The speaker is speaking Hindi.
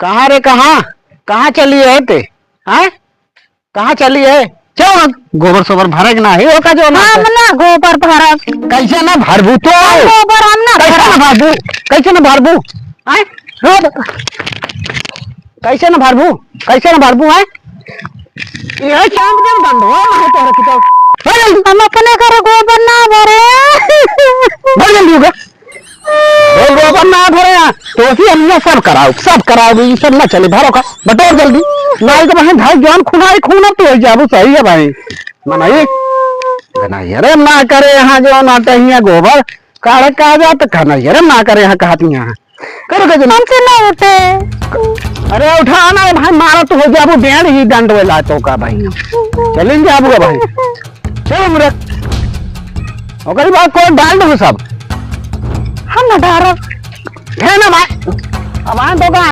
कहाँ रे कहाँ कहाँ चली है ते? हैं कहाँ चली है? चल गोबर सोबर भरे ना ही होगा जो ना हम ना गोबर भरब। कैसे ना भरबू तो गोबर हम ना कैसे ना भरबू कैसे ना भरबू हैं रोड कैसे ना भरबू हैं ये शाम के दंड हो ना तो रखी तो हम अपने घर गोबर ना भरे। भर जल्दी होगा गोबर ना भरे तो फिर हम सब कराओ ये सब ना चले भरो का बटोर जल्दी नहीं तो भाई भाई जान खूना तो हो जाबू सही है भाई मनाई अरे ना करे यहाँ जो नाटे हिया गोबर काढ़े कहा जा तो कहना अरे ना करे यहाँ कहती यहाँ करो के हमसे ना उठे। अरे उठाना भाई मारा तो हो जाबू डेढ़ ही दंड वेला तो का भाई चलें जाबू का भाई चलो मुरे ओकरी बात को डाल दो सब हम ना डारब है ना भाई अब आए तो